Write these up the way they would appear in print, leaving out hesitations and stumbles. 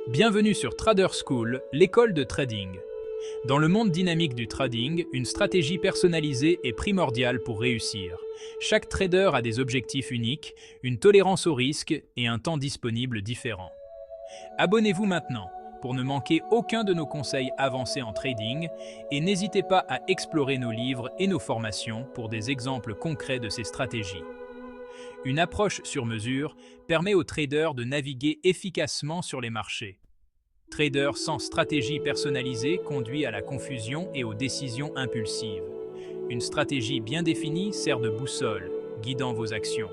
Bienvenue sur Trader School, l'école de trading. Dans le monde dynamique du trading, une stratégie personnalisée est primordiale pour réussir. Chaque trader a des objectifs uniques, une tolérance au risque et un temps disponible différent. Abonnez-vous maintenant pour ne manquer aucun de nos conseils avancés en trading et n'hésitez pas à explorer nos livres et nos formations pour des exemples concrets de ces stratégies. Une approche sur mesure permet aux traders de naviguer efficacement sur les marchés. Trader sans stratégie personnalisée conduit à la confusion et aux décisions impulsives. Une stratégie bien définie sert de boussole, guidant vos actions.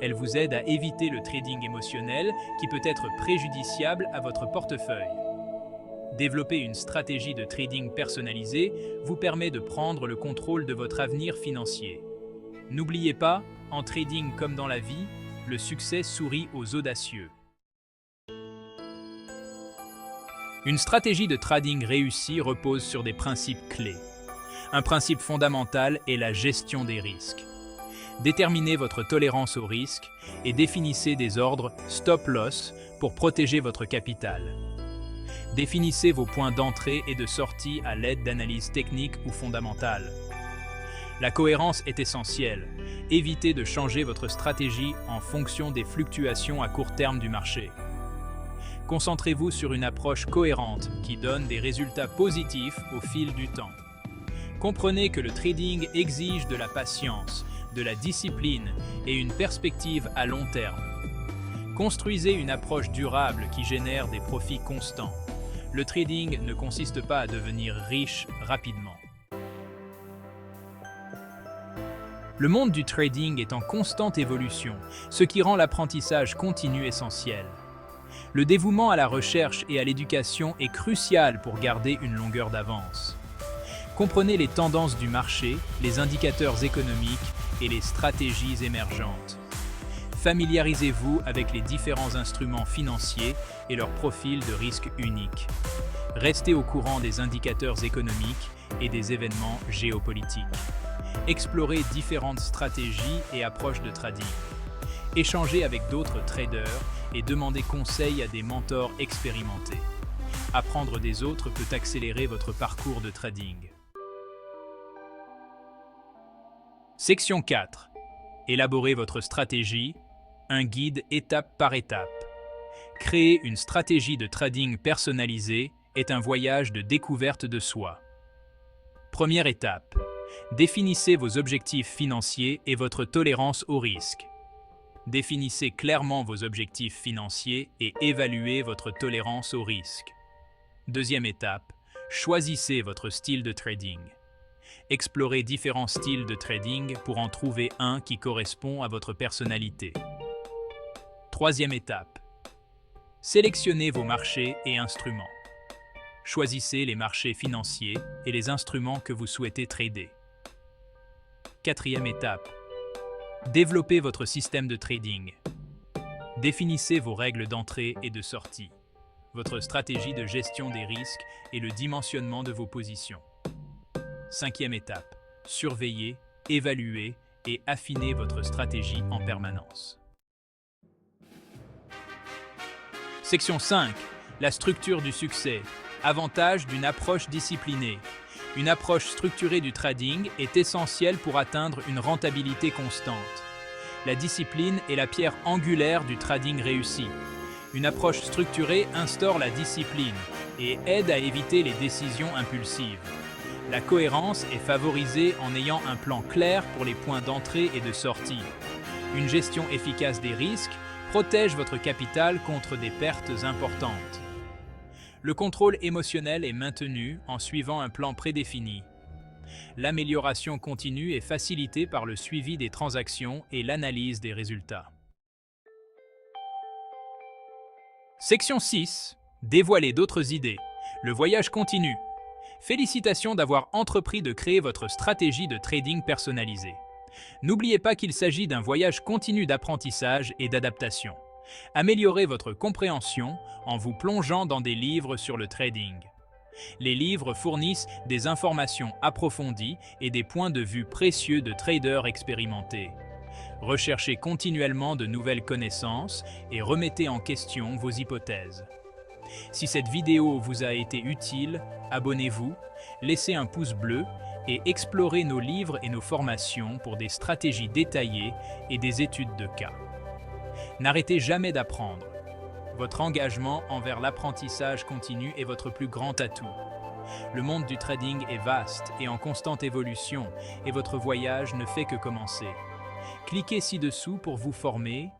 Elle vous aide à éviter le trading émotionnel qui peut être préjudiciable à votre portefeuille. Développer une stratégie de trading personnalisée vous permet de prendre le contrôle de votre avenir financier. N'oubliez pas, en trading comme dans la vie, le succès sourit aux audacieux. Une stratégie de trading réussie repose sur des principes clés. Un principe fondamental est la gestion des risques. Déterminez votre tolérance au risque et définissez des ordres stop-loss pour protéger votre capital. Définissez vos points d'entrée et de sortie à l'aide d'analyses techniques ou fondamentales. La cohérence est essentielle. Évitez de changer votre stratégie en fonction des fluctuations à court terme du marché. Concentrez-vous sur une approche cohérente qui donne des résultats positifs au fil du temps. Comprenez que le trading exige de la patience, de la discipline et une perspective à long terme. Construisez une approche durable qui génère des profits constants. Le trading ne consiste pas à devenir riche rapidement. Le monde du trading est en constante évolution, ce qui rend l'apprentissage continu essentiel. Le dévouement à la recherche et à l'éducation est crucial pour garder une longueur d'avance. Comprenez les tendances du marché, les indicateurs économiques et les stratégies émergentes. Familiarisez-vous avec les différents instruments financiers et leurs profils de risque uniques. Restez au courant des indicateurs économiques et des événements géopolitiques. Explorez différentes stratégies et approches de trading. Échangez avec d'autres traders et demandez conseil à des mentors expérimentés. Apprendre des autres peut accélérer votre parcours de trading. Section 4. Élaborez votre stratégie, un guide étape par étape. Créer une stratégie de trading personnalisée est un voyage de découverte de soi. Première étape. Définissez vos objectifs financiers et votre tolérance au risque. Définissez clairement vos objectifs financiers et évaluez votre tolérance au risque. Deuxième étape, choisissez votre style de trading. Explorez différents styles de trading pour en trouver un qui correspond à votre personnalité. Troisième étape, sélectionnez vos marchés et instruments. Choisissez les marchés financiers et les instruments que vous souhaitez trader. Quatrième étape, développez votre système de trading. Définissez vos règles d'entrée et de sortie, votre stratégie de gestion des risques et le dimensionnement de vos positions. Cinquième étape, surveillez, évaluez et affinez votre stratégie en permanence. Section 5. La structure du succès. Avantage d'une approche disciplinée. Une approche structurée du trading est essentielle pour atteindre une rentabilité constante. La discipline est la pierre angulaire du trading réussi. Une approche structurée instaure la discipline et aide à éviter les décisions impulsives. La cohérence est favorisée en ayant un plan clair pour les points d'entrée et de sortie. Une gestion efficace des risques protège votre capital contre des pertes importantes. Le contrôle émotionnel est maintenu en suivant un plan prédéfini. L'amélioration continue est facilitée par le suivi des transactions et l'analyse des résultats. Section 6. Dévoiler d'autres idées. Le voyage continue. Félicitations d'avoir entrepris de créer votre stratégie de trading personnalisée. N'oubliez pas qu'il s'agit d'un voyage continu d'apprentissage et d'adaptation. Améliorez votre compréhension en vous plongeant dans des livres sur le trading. Les livres fournissent des informations approfondies et des points de vue précieux de traders expérimentés. Recherchez continuellement de nouvelles connaissances et remettez en question vos hypothèses. Si cette vidéo vous a été utile, abonnez-vous, laissez un pouce bleu et explorez nos livres et nos formations pour des stratégies détaillées et des études de cas. N'arrêtez jamais d'apprendre. Votre engagement envers l'apprentissage continu est votre plus grand atout. Le monde du trading est vaste et en constante évolution, et votre voyage ne fait que commencer. Cliquez ci-dessous pour vous former